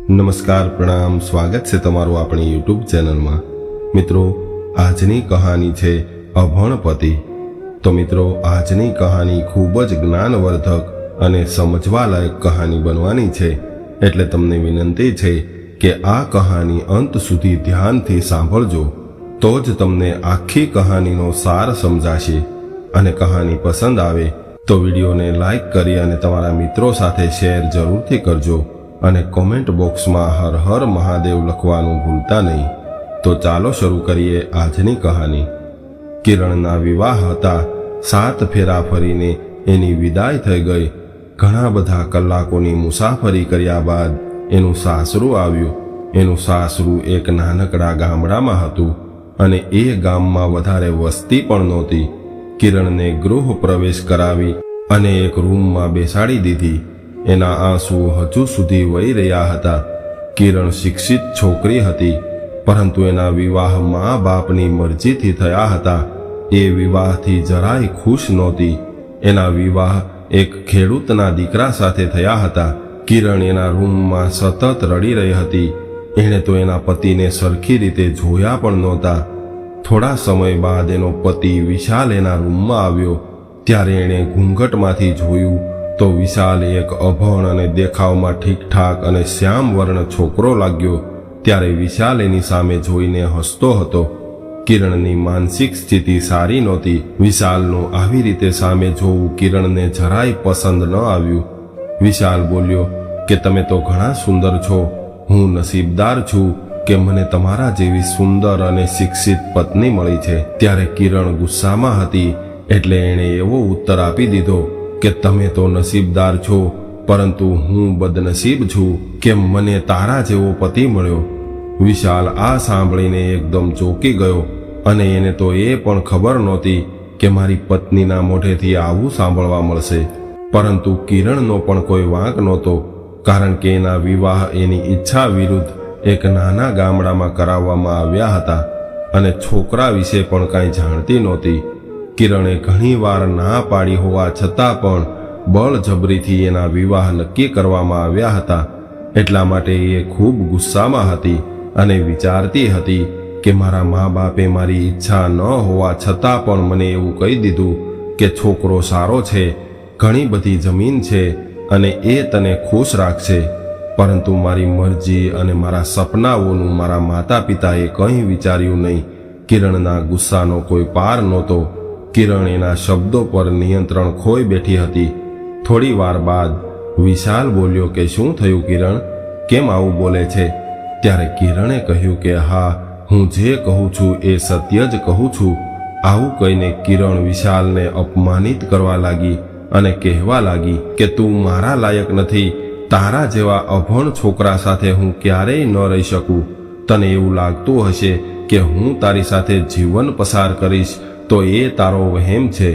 નમસ્કાર, પ્રણામ, સ્વાગત છે તમારું આપણી યુટ્યુબ ચેનલમાં। મિત્રો, આજની કહાની છે અભણ પતિ। તો મિત્રો, આજની કહાની ખૂબ જ જ્ઞાનવર્ધક અને સમજવાલાયક કહાની બનવાની છે, એટલે તમને વિનંતી છે કે આ કહાની અંત સુધી ધ્યાનથી સાંભળજો, તો જ તમને આખી કહાનીનો સાર સમજાશે। અને કહાની પસંદ આવે તો વિડીયોને લાઈક કરી અને તમારા મિત્રો સાથે શેર જરૂરથી કરજો અને કોમેન્ટ બોક્સમાં હર હર મહાદેવ લખવાનું ભૂલતા નહીં। તો ચાલો શરૂ કરીએ આજની કહાની। કિરણના વિવાહ હતા। 7 ફેરા ફરીને એની વિદાય થઈ ગઈ। ઘણા બધા કલાકોની મુસાફરી કર્યા બાદ એનું સાસરું આવ્યું। એનું સાસરું એક નાનકડા ગામડામાં હતું અને એ ગામમાં વધારે વસ્તી પણ નહોતી। કિરણને ગૃહ પ્રવેશ કરાવી અને એક રૂમમાં બેસાડી દીધી। એના આંસુ હજુ સુધી વહી રહ્યા હતા। કિરણ શિક્ષિત છોકરી હતી, પરંતુ એના વિવાહ મા બાપની મરજીથી થયા હતા। એ વિવાહથી જરાય ખુશ નહોતી। એના વિવાહ એક ખેડૂતના દીકરા સાથે થયા હતા। કિરણ એના રૂમમાં સતત રડી રહી હતી। એણે તો એના પતિને સરખી રીતે જોયા પણ નહોતા। થોડા સમય બાદ એનો પતિ વિશાલ એના રૂમમાં આવ્યો। ત્યારે એણે ઘૂંઘટમાંથી જોયું તો વિશાલ એક અભણ અને દેખાવમાં ઠીકઠાક અને શ્યામ વર્ણ છોકરો લાગ્યો। ત્યારે વિશાલ એની સામે જોઈને હસતો હતો। કિરણની માનસિક સ્થિતિ સારી નહોતી। વિશાલનું આવી રીતે સામે જોવું કિરણને જરાય પસંદ ન આવ્યું। વિશાલ બોલ્યો કે તમે તો ઘણા સુંદર છો। હું નસીબદાર છું કે મને તમારા જેવી સુંદર અને શિક્ષિત પત્ની મળી છે। ત્યારે કિરણ ગુસ્સામાં હતી, એટલે એણે એવો ઉત્તર આપી દીધો કે તમે તો નસીબદાર છો, પરંતુ હું બદનસીબ છું કે મને તારા જેવો પતિ મળ્યો। વિશાલ આ સાંભળીને એકદમ ચોંકી ગયો અને એને તો એ પણ ખબર નહોતી કે મારી પત્નીના મોઢેથી આવું સાંભળવા મળશે। પરંતુ કિરણનો પણ કોઈ વાંક નહોતો, કારણ કે એના વિવાહ એની ઈચ્છા વિરુદ્ધ એક નાના ગામડામાં કરાવવામાં આવ્યા હતા અને છોકરા વિશે પણ કાંઈ જાણતી નહોતી। કિરણે ઘણીવાર ના પાડી હોવા છતાં પણ બળજબરીથી એના વિવાહ નક્કી કરવામાં આવ્યા હતા। એટલા માટે એ ખૂબ ગુસ્સામાં હતી અને વિચારતી હતી કે મારા મા બાપે મારી ઈચ્છા ન હોવા છતાં પણ મને એવું કહી દીધું કે છોકરો સારો છે, ઘણી બધી જમીન છે અને એ તને ખુશ રાખશે, પરંતુ મારી મરજી અને મારા સપનાઓનું મારા માતા પિતાએ કંઈ વિચાર્યું નહીં। કિરણના ગુસ્સાનો કોઈ પાર નહોતો। કિરણ એના શબ્દો પર નિયંત્રણ ખોઈ બેઠી હતી। થોડી વાર બાદ વિશાલ બોલ્યો કે શું થયું કિરણ, કેમ આવું બોલે છે? ત્યારે કિરણે કહ્યું કે હા, હું જે કહું છું એ સત્ય જ કહું છું। આવું કહીને કિરણ વિશાલને અપમાનિત કરવા લાગી અને કહેવા લાગી કે તું મારા લાયક નથી। તારા જેવા અભણ છોકરા સાથે હું ક્યારેય ન રહી શકું। તને એવું લાગતું હશે કે હું તારી સાથે જીવન પસાર કરીશ તો એ તારો વહેમ છે।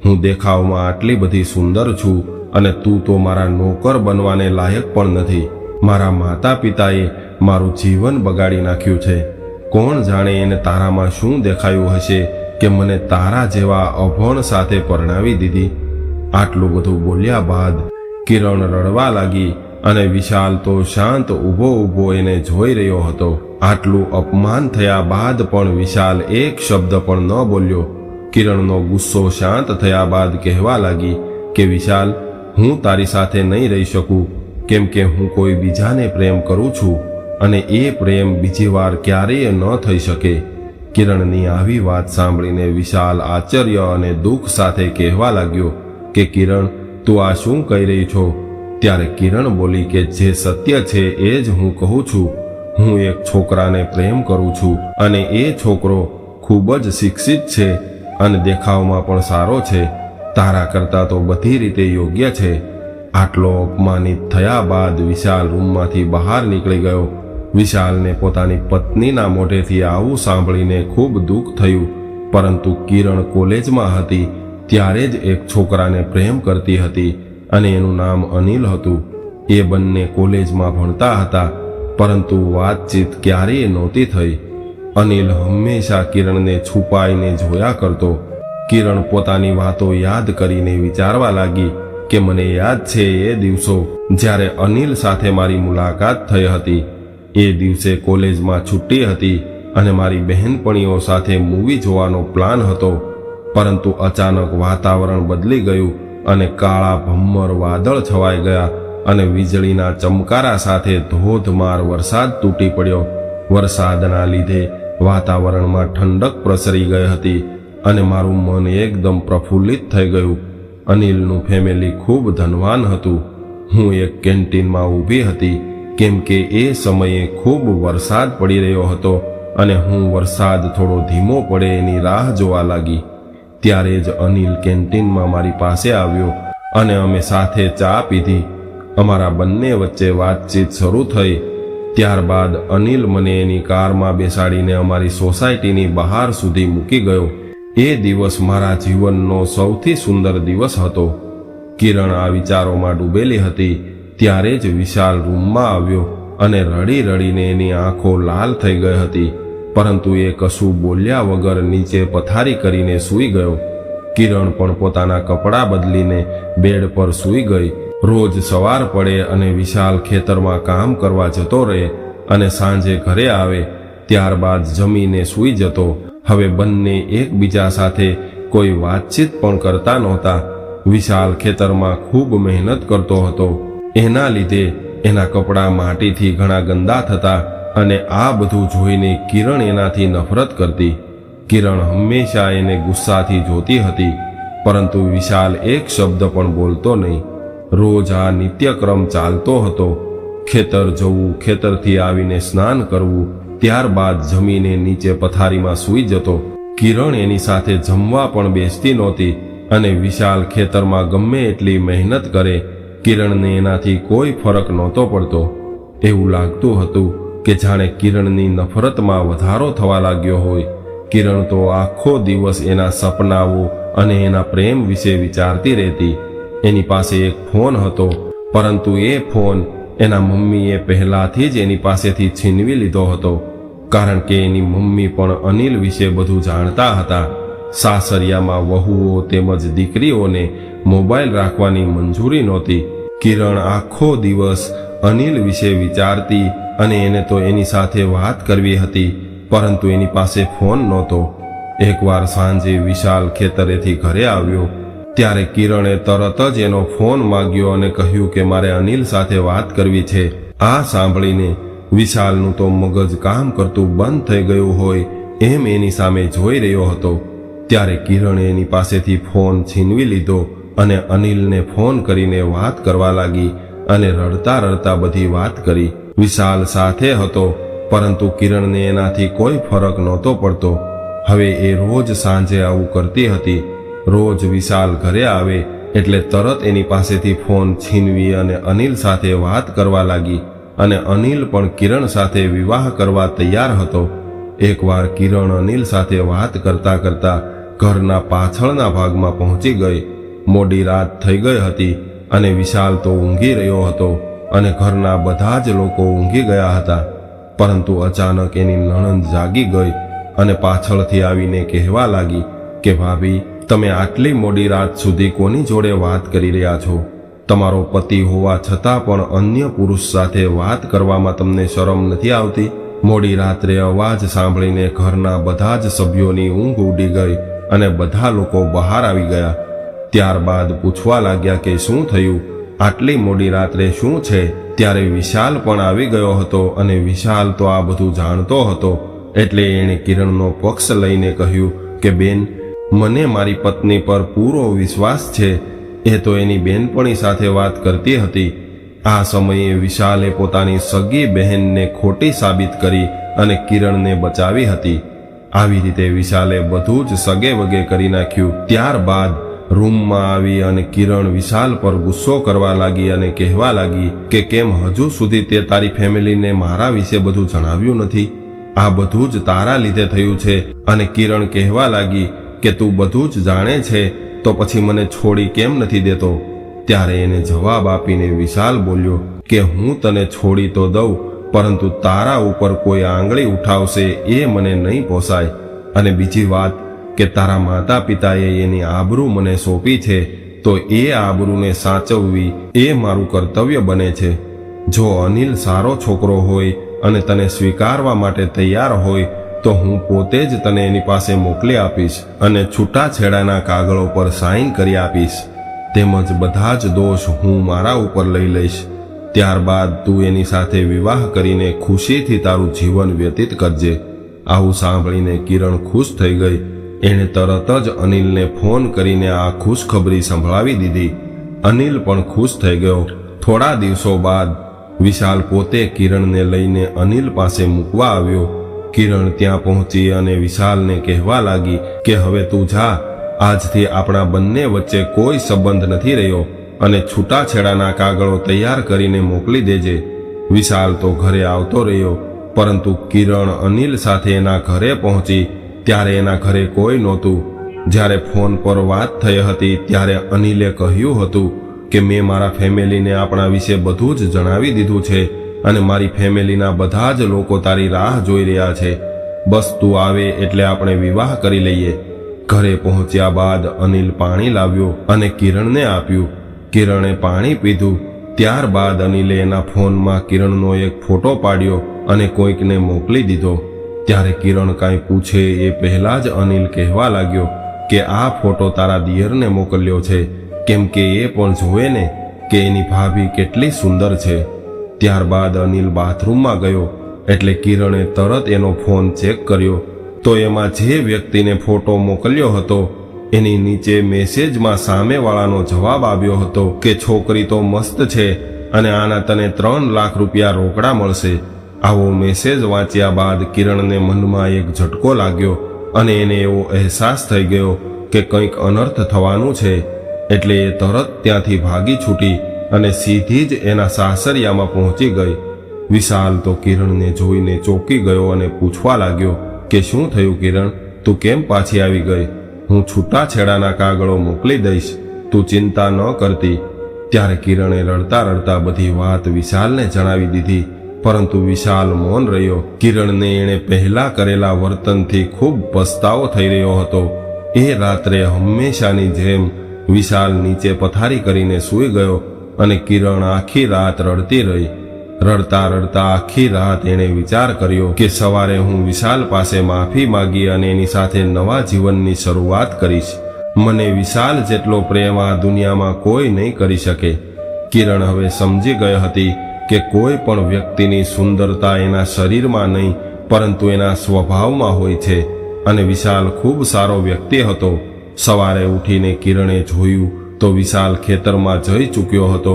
હું દેખાવમાં આટલી બધી સુંદર છું અને તું તો મારા નોકર બનવાને લાયક પણ નથી। મારા માતા પિતાએ મારું જીવન બગાડી નાખ્યું છે। કોણ જાણે એને તારામાં શું દેખાયું હશે કે મને તારા જેવા અભણ સાથે પરણાવી દીધી। આટલું બધું બોલ્યા બાદ કિરણ રડવા લાગી અને વિશાલ તો શાંત ઊભો એને જોઈ રહ્યો હતો। આટલું અપમાન થયા બાદ પણ વિશાલ એક શબ્દ પણ ન બોલ્યો। કિરણનો ગુસ્સો શાંત થયા બાદ કહેવા લાગી કે વિશાલ, હું તારી સાથે નહીં રહી શકું, કેમ કે હું કોઈ બીજાને પ્રેમ કરું છું અને એ પ્રેમ બીજી વાર ક્યારેય ન થઈ શકે। કિરણની આવી વાત સાંભળીને વિશાલ આશ્ચર્ય અને દુઃખ સાથે કહેવા લાગ્યો કે કિરણ, તું આ શું કહી રહી છો? ત્યારે કિરણ બોલી કે જે સત્ય છે એ જ હું કહું છું। હું એક છોકરાને પ્રેમ કરું છું અને એ છોકરો ખૂબ જ શિક્ષિત છે અને દેખાવમાં પણ સારો છે। તારા કરતાં તો બધી રીતે યોગ્ય છે। આટલો અપમાનિત થયા બાદ વિશાલ રૂમમાંથી બહાર નીકળી ગયો। વિશાલને પોતાની પત્નીના મોઢેથી આવું સાંભળીને ખૂબ દુઃખ થયું, પરંતુ કિરણ કોલેજમાં હતી ત્યારે જ એક છોકરાને પ્રેમ કરતી હતી અને એનું નામ અનિલ હતું। એ બંને કોલેજમાં ભણતા હતા, પરંતુ વાતચીત ક્યારેય નહોતી થઈ। અનિલ હંમેશા કિરણને છુપાઈને જોયા કરતો। કિરણ પોતાની વાતો યાદ કરીને વિચારવા લાગી કે મને યાદ છે એ દિવસો જ્યારે અનિલ સાથે મારી મુલાકાત થઈ હતી. એ દિવસે કોલેજમાં છુટ્ટી હતી અને મારી બહેનપણીઓ સાથે મૂવી જોવાનો પ્લાન હતો, પરંતુ અચાનક વાતાવરણ બદલી ગયું અને કાળા ભમ્મર વાદળ છવાઈ ગયા અને વીજળીના ચમકારા સાથે ધોધમાર વરસાદ તૂટી પડ્યો. વરસાદના લીધે વાતાવરણમાં ઠંડક પ્રસરી ગઈ હતી અને મારું મન એકદમ પ્રફુલ્લિત થઈ ગયું. અનિલનું ફેમિલી ખૂબ ધનવાન હતું. હું એક કેન્ટીનમાં ઊભી હતી કેમ કે એ સમયે ખૂબ વરસાદ પડી રહ્યો હતો અને હું વરસાદ થોડો ધીમો પડે એની રાહ જોવા લાગી. ત્યારે જ અનિલ કેન્ટીનમાં મારી પાસે આવ્યો અને અમે સાથે ચા પીધી. અમારા બંને વચ્ચે વાતચીત શરૂ થઈ. ત્યારબાદ અનિલ મને એની કારમાં બેસાડીને અમારી સોસાયટીની બહાર સુધી મૂકી ગયો. એ દિવસ મારા જીવનનો સૌથી સુંદર દિવસ હતો. કિરણ આ વિચારોમાં ડૂબેલી હતી ત્યારે જ વિશાલ રૂમમાં આવ્યો અને રડી રડીને એની આંખો લાલ થઈ ગઈ હતી, પરંતુ એ કશું બોલ્યા વગર નીચે પથારી કરીને સૂઈ ગયો. કિરણ પણ પોતાના કપડાં બદલીને બેડ પર સૂઈ ગઈ. રોજ સવાર પડે અને વિશાલ ખેતરમાં કામ કરવા જતો રહે અને સાંજે ઘરે આવે, ત્યારબાદ જમીને સૂઈ જતો. હવે બંને એકબીજા સાથે કોઈ વાતચીત પણ કરતા નહોતા. વિશાલ ખેતરમાં ખૂબ મહેનત કરતો હતો. એના લીધે એના કપડાં માટીથી ઘણા ગંદા થતા અને આ બધું જોઈને કિરણ એનાથી નફરત કરતી. કિરણ હંમેશા એને ગુસ્સાથી જોતી હતી, પરંતુ વિશાલ એક શબ્દ પણ બોલતો નહીં. રોજ આ નિત્યક્રમ ચાલતો હતો. ખેતર જવું, ખેતરથી આવીને સ્નાન કરવું, ત્યારબાદ જમીને નીચે પથારીમાં સૂઈ જતો. કિરણ એની સાથે જમવા પણ બેસતી નહોતી અને વિશાલ ખેતરમાં ગમે એટલી મહેનત કરે, કિરણને એનાથી કોઈ ફરક નહોતો પડતો. એવું લાગતું હતું કે જાણે કિરણની નફરતમાં વધારો થવા લાગ્યો હોય. કિરણ તો આખો દિવસ એના સપનાઓ અને એના પ્રેમ વિશે વિચારતી રહેતી. એની પાસે એક ફોન હતો, પરંતુ એ ફોન એના મમ્મીએ પહેલાથી જ એની પાસેથી છીનવી લીધો હતો, કારણ કે એની મમ્મી પણ અનિલ વિશે બધું જાણતા હતા. સાસરિયામાં વહુઓ તેમજ દીકરીઓને મોબાઈલ રાખવાની મંજૂરી નહોતી. કિરણ આખો દિવસ અનિલ વિશે વિચારતી અને એને તો એની સાથે વાત કરવી હતી, પરંતુ એની પાસે ફોન નહોતો. એકવાર સાંજે વિશાલ ખેતરેથી ઘરે આવ્યો ત્યારે કિરણે તરત જ એનો ફોન માંગ્યો અને કહ્યું કે મારે અનિલ સાથે વાત કરવી છે. આ સાંભળીને વિશાલનું તો મગજ કામ કરતું બંધ થઈ ગયું હોય એમ એની સામે જોઈ રહ્યો હતો. ત્યારે કિરણે એની પાસેથી ફોન છીનવી લીધો અને અનિલને ફોન કરીને વાત કરવા લાગી અને રડતા રડતા બધી વાત કરી. વિશાલ સાથે હતો, પરંતુ કિરણને એનાથી કોઈ ફરક નહોતો પડતો. હવે એ રોજ સાંજે આવું કરતી હતી. રોજ વિશાલ ઘરે આવે એટલે તરત એની પાસેથી ફોન છીનવી અને અનિલ સાથે વાત કરવા લાગી અને અનિલ પણ કિરણ સાથે વિવાહ કરવા તૈયાર હતો. એકવાર કિરણ અનિલ સાથે વાત કરતા કરતા ઘરના પાછળના ભાગમાં પહોંચી ગઈ. મોડી રાત થઈ ગઈ હતી અને વિશાલ તો ઊંઘી રહ્યો હતો અને ઘરના બધા જ લોકો ઊંઘી ગયા હતા, પરંતુ અચાનક એની નણંદ જાગી ગઈ અને પાછળથી આવીને કહેવા લાગી કે ભાભી, તમે આટલી મોડી રાત સુધી કોની જોડે વાત કરી રહ્યા છો? તમારો પતિ હોવા છતાં પણ અન્ય પુરુષ સાથે વાત કરવામાં તમને શરમ નથી આવતી? મોડી રાત્રે અવાજ સાંભળીને ઘરના બધા જ સભ્યોની ઊંઘ ઉડી ગઈ અને બધા લોકો બહાર આવી ગયા. ત્યારબાદ પૂછવા લાગ્યા કે શું થયું, આટલી મોડી રાત્રે શું છે? ત્યારે વિશાલ પણ આવી ગયો હતો અને વિશાલ તો આ બધું જાણતો હતો, એટલે એણે કિરણનો પક્ષ લઈને કહ્યું કે બેન, મને મારી પત્ની પર પૂરો વિશ્વાસ છે. એ તો એની બેનપણી સાથે વાત કરતી હતી. આ સમયે વિશાલે પોતાની સગી બહેનને ખોટી સાબિત કરી અને કિરણને બચાવી હતી. આવી રીતે વિશાલે બધું જ સગે વગે કરી નાખ્યું. ત્યારબાદ રૂમમાં આવી અને કિરણ વિશાલ પર ગુસ્સો કરવા લાગી અને કહેવા લાગી કે કેમ હજુ સુધી તે તારી ફેમિલીને મારા વિશે બધું જણાવ્યું નથી? આ બધું જ તારા લીધે થયું છે. અને કિરણ કહેવા લાગી કે તું બધું જ જાણે છે તો પછી મને છોડી કેમ નથી દેતો? ત્યારે એને જવાબ આપીને વિશાલ બોલ્યો કે હું તને છોડી તો દઉં, પરંતુ તારા ઉપર કોઈ આંગળી ઉઠાવશે એ મને નહીં પોસાય. અને બીજી વાત કે તારા માતા પિતાએ એની આબરૂ મને સોંપી છે, તો એ આબરૂને સાચવવી એ મારું કર્તવ્ય બને છે. જો અનિલ સારો છોકરો હોય અને તને સ્વીકારવા માટે તૈયાર હોય તો હું પોતે જ તને એની પાસે મોકલી આપીશ અને છૂટાછેડાના કાગળો પર સાઇન કરી આપીશ. તેમજ બધા જ દોષ હું મારા ઉપર લઈ લઈશ. ત્યારબાદ તું એની સાથે વિવાહ કરીને ખુશીથી તારું જીવન વ્યતીત કરજે. આવું સાંભળીને કિરણ ખુશ થઈ ગઈ. એણે તરત જ અનિલને ફોન કરીને આ ખુશખબરી સંભળાવી દીધી. અનિલ પણ ખુશ થઈ ગયો. થોડા દિવસો બાદ વિશાલ પોતે કિરણને લઈને અનિલ પાસે મૂકવા આવ્યો. કિરણ ત્યાં પહોંચી અને વિશાલને કહેવા લાગી કે હવે તું જા. આજથી આપણા બંને વચ્ચે કોઈ સંબંધ નથી રહ્યો અને છૂટાછેડાના કાગળો તૈયાર કરીને મોકલી દેજે. વિશાલ તો ઘરે આવતો રહ્યો, પરંતુ કિરણ અનિલ સાથે એના ઘરે પહોંચી ત્યારે એના ઘરે કોઈ નહોતું. જ્યારે ફોન પર વાત થઈ હતી ત્યારે અનિલે કહ્યું હતું કે મેં મારા ફેમિલીને આપણા વિશે બધું જ જણાવી દીધું છે અને મારી ફેમિલીના બધા જ લોકો તારી રાહ જોઈ રહ્યા છે. બસ તું આવે એટલે આપણે વિવાહ કરી લઈએ. ઘરે પહોંચ્યા બાદ અનિલ પાણી લાવ્યો અને કિરણને આપ્યું. કિરણે પાણી પીધું. ત્યારબાદ અનિલે એના ફોનમાં કિરણનો એક ફોટો પાડ્યો અને કોઈકને મોકલી દીધો. ત્યારે કિરણ કાંઈ પૂછે એ પહેલા જ અનિલ કહેવા લાગ્યો કે આ ફોટો તારા દિયરને મોકલ્યો છે, કેમ કે એ પણ જોવે ને કે એની ભાભી કેટલી સુંદર છે. ત્યારબાદ અનિલ બાથરૂમમાં ગયો એટલે કિરણે તરત એનો ફોન ચેક કર્યો તો એમાં જે વ્યક્તિને ફોટો મોકલ્યો હતો એની નીચે મેસેજમાં સામેવાળાનો જવાબ આવ્યો હતો કે છોકરી તો મસ્ત છે અને આના તને 3 લાખ રૂપિયા રોકડા મળશે. આવો મેસેજ વાંચ્યા બાદ કિરણને મનમાં એક ઝટકો લાગ્યો અને એને એવો અહેસાસ થઈ ગયો કે કંઈક અનર્થ થવાનું છે. એટલે એ તરત ત્યાંથી ભાગી છૂટી અને સીધી જ એના સાસરિયામાં પહોંચી ગઈ. વિશાલ તો કિરણને જોઈને ચોંકી ગયો અને પૂછવા લાગ્યો કે શું થયું કિરણ, તું કેમ પાછી આવી ગઈ? હું છૂટાછેડાના કાગળો મોકલી દઈશ, તું ચિંતા ન કરતી. ત્યારે કિરણે રડતા રડતા બધી વાત વિશાલને જણાવી દીધી, પરંતુ વિશાલ મૌન રહ્યો. કિરણને એણે પહેલા કરેલા વર્તનથી ખૂબ પસ્તાવો થઈ રહ્યો હતો. એ રાત્રે હંમેશાની જેમ વિશાલ નીચે પથારી કરીને સૂઈ ગયો અને કિરણ આખી રાત રડતી રહી. રડતા રડતા આખી રાત એણે વિચાર કર્યો કે સવારે હું વિશાલ પાસે માફી માગી અને એની સાથે નવા જીવનની શરૂઆત કરીશ. મને વિશાલ જેટલો પ્રેમ આ દુનિયામાં કોઈ નહીં કરી શકે. કિરણ હવે સમજી ગઈ હતી કે કોઈ પણ વ્યક્તિની સુંદરતા એના શરીરમાં નહીં પરંતુ એના સ્વભાવમાં હોય છે અને વિશાલ ખૂબ સારો વ્યક્તિ હતો. સવારે ઉઠીને કિરણે જોયું તો વિશાલ ખેતરમાં જઈ ચૂક્યો હતો.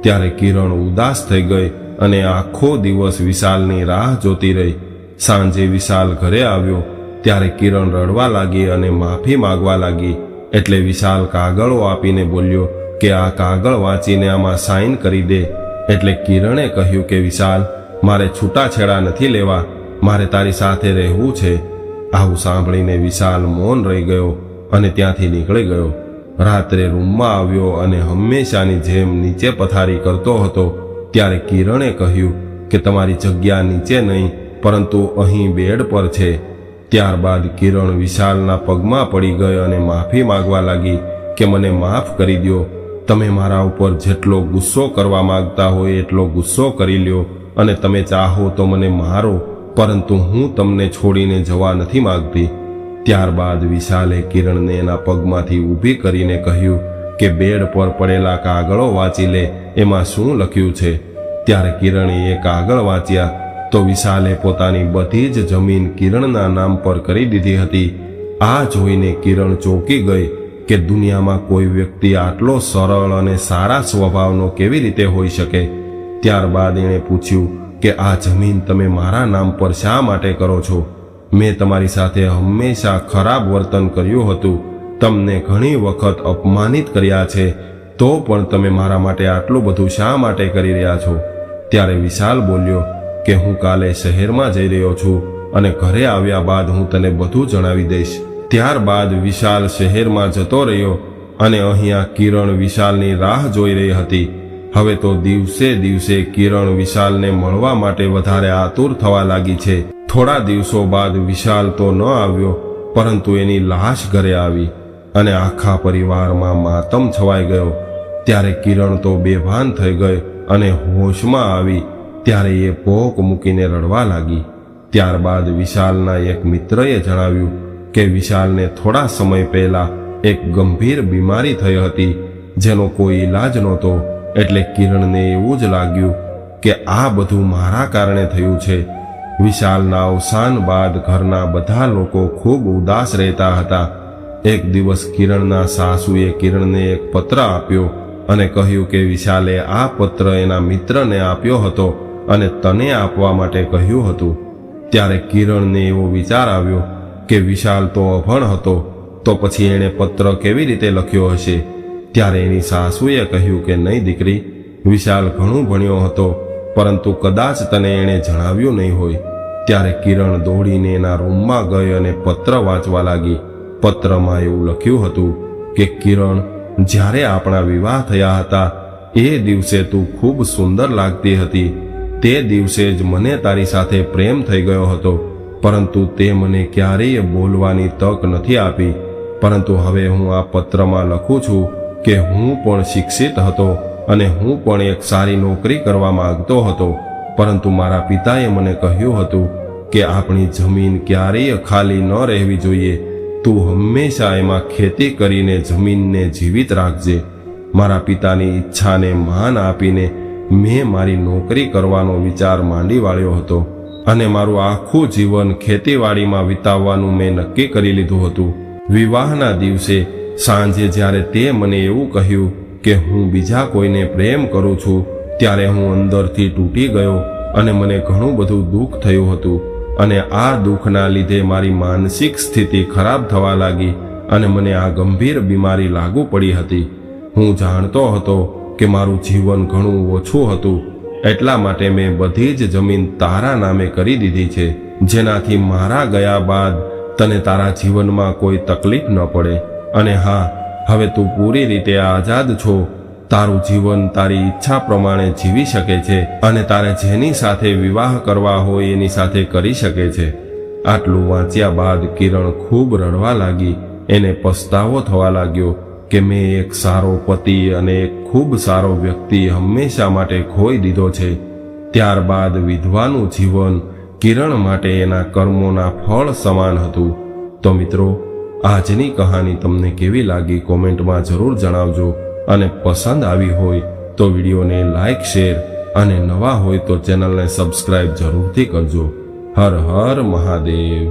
ત્યારે કિરણ ઉદાસ થઈ ગઈ અને આખો દિવસ વિશાલની રાહ જોતી રહી. સાંજે વિશાલ ઘરે આવ્યો ત્યારે કિરણ રડવા લાગી અને માફી માંગવા લાગી. એટલે વિશાલ કાગળો આપીને બોલ્યો કે આ કાગળ વાંચીને આમાં સાઇન કરી દે. એટલે કિરણે કહ્યું કે વિશાલ, મારે છૂટાછેડા નથી લેવા, મારે તારી સાથે રહેવું છે. આવું સાંભળીને વિશાલ મૌન રહી ગયો અને ત્યાંથી નીકળી ગયો. રાત્રે રૂમમાં આવ્યો અને હંમેશાની જેમ નીચે પથારી કરતો હતો. ત્યારે કિરણે કહ્યું કે તમારી જગ્યા નીચે નહીં પરંતુ અહીં બેડ પર છે. ત્યારબાદ કિરણ વિશાલના પગમાં પડી ગઈ અને માફી માંગવા લાગી કે મને માફ કરી દો. તમે મારા ઉપર જેટલો ગુસ્સો કરવા માંગતા હોય એટલો ગુસ્સો કરી લ્યો અને તમે ચાહો તો મને મારો, પરંતુ હું તમને છોડીને જવા નથી માંગતી. ત્યારબાદ વિશાલે કિરણને એના પગમાંથી ઊભી કરીને કહ્યું કે બેડ પર પડેલા કાગળો વાંચી લે, એમાં શું લખ્યું છે. ત્યારે કિરણે એ કાગળ વાંચ્યા તો વિશાલે પોતાની બધી જ જમીન કિરણના નામ પર કરી દીધી હતી. આ જોઈને કિરણ ચોંકી ગઈ કે દુનિયામાં કોઈ વ્યક્તિ આટલો સરળ અને સારા સ્વભાવનો કેવી રીતે હોઈ શકે. ત્યારબાદ એણે પૂછ્યું કે આ જમીન તમે મારા નામ પર શા માટે કરો છો? મેં તમારી સાથે હંમેશા ખરાબ વર્તન કર્યું હતું, તમને ઘણી વખત અપમાનિત કર્યા છે, તો પણ તમે મારા માટે આટલું બધું શા માટે કરી રહ્યા છો? ત્યારે વિશાલ બોલ્યો કે હું કાલે શહેરમાં જઈ રહ્યો છું અને ઘરે આવ્યા બાદ હું તને બધું જણાવી દઈશ. ત્યારબાદ વિશાલ શહેરમાં જતો રહ્યો અને અહીંયા કિરણ વિશાલની રાહ જોઈ રહી હતી. હવે તો દિવસે દિવસે કિરણ વિશાલને મળવા માટે વધારે આતુર થવા લાગી છે. થોડા દિવસો બાદ વિશાલ તો ન આવ્યો પરંતુ એની લાશ ઘરે આવી. અને આખા પરિવારમાં માતમ છવાઈ ગયો. ત્યારે કિરણ તો બેભાન થઈ ગઈ અને હોશમાં આવી ત્યારે એ પોક મૂકીને રડવા લાગી. ત્યારબાદ વિશાલના એક મિત્રએ જણાવ્યું કે વિશાલને થોડા સમય પહેલા એક ગંભીર બીમારી થઈ હતી જેનો કોઈ ઈલાજ નહોતો. એટલે કિરણને એવું જ લાગ્યું કે આ બધું મારા કારણે થયું છે. વિશાલના અવસાન બાદ ઘરના બધા લોકો ખૂબ ઉદાસ રહેતા હતા. એક દિવસ કિરણના સાસુએ કિરણને એક પત્ર આપ્યો અને કહ્યું કે વિશાલે આ પત્ર એના મિત્રને આપ્યો હતો અને તને આપવા માટે કહ્યું હતું. ત્યારે કિરણને એવો વિચાર આવ્યો કે વિશાલ તો અભણ હતો, તો પછી એણે પત્ર કેવી રીતે લખ્યો હશે. ત્યારે એની સાસુએ કહ્યું કે નહીં દીકરી, વિશાલ ઘણું ભણ્યો હતો, પરંતુ કદાચ તને એણે જણાવ્યું નહીં હોય. ત્યારે કિરણ દોડીને એના રૂમમાં ગઈ અને પત્ર વાંચવા લાગી. પત્રમાં એવું લખ્યું હતું કે કિરણ, જ્યારે આપણા વિવાહ થયા હતા એ દિવસે તું ખૂબ સુંદર લાગતી હતી. તે દિવસે જ મને તારી સાથે પ્રેમ થઈ ગયો હતો, પરંતુ તે મને ક્યારેય બોલવાની તક નથી આપી. પરંતુ હવે હું આ પત્રમાં લખું છું કે હું પણ શિક્ષિત હતો અને હું પણ એક સારી નોકરી કરવા માંગતો હતો, પરંતુ મારા પિતાએ મને કહ્યું હતું કે આપણી જમીન ક્યારેય ખાલી ન રહેવી જોઈએ. તું હંમેશા એમાં ખેતી કરીને જમીનને જીવિત રાખજે. મારા પિતાની ઈચ્છાને માન આપીને મેં મારી નોકરી કરવાનો વિચાર માંડી વાળ્યો હતો અને મારું આખું જીવન ખેતીવાડીમાં વિતાવવાનું મેં નક્કી કરી લીધું હતું. વિવાહના દિવસે સાંજે જ્યારે તે મને એવું કહ્યું કે હું બીજા કોઈને પ્રેમ કરું છું, ત્યારે હું અંદરથી તૂટી ગયો અને મને ઘણું બધું દુઃખ થયું હતું. અને આ દુઃખના લીધે મારી માનસિક સ્થિતિ ખરાબ થવા લાગી અને મને આ ગંભીર બીમારી લાગુ પડી હતી. હું જાણતો હતો કે મારું જીવન ઘણું ઓછું હતું, એટલા માટે મેં બધી જ જમીન તારા નામે કરી દીધી છે, જેનાથી મારા ગયા બાદ તને તારા જીવનમાં કોઈ તકલીફ ન પડે. અને હા, હવે તું પૂરી રીતે આઝાદ છો. તારું જીવન તારી ઈચ્છા પ્રમાણે જીવી શકે છે અને તારે જેની સાથે વિવાહ કરવા હોય એની સાથે કરી શકે છે. આટલું વાંચ્યા બાદ કિરણ ખૂબ રડવા લાગી. એને પસ્તાવો થવા લાગ્યો કે મેં એક સારો પતિ અને એક ખૂબ સારો વ્યક્તિ હંમેશા માટે ખોઈ દીધો છે. ત્યારબાદ વિધવાનું જીવન કિરણ માટે એના કર્મોના ફળ સમાન હતું. તો મિત્રો, આજની કહાની તમને કેવી લાગી કોમેન્ટમાં જરૂર જણાવજો. અને પસંદ આવી હોય તો વિડીયોને લાઈક, શેર અને નવા હોય તો ચેનલને સબસ્ક્રાઇબ જરૂરથી કરજો. હર હર મહાદેવ.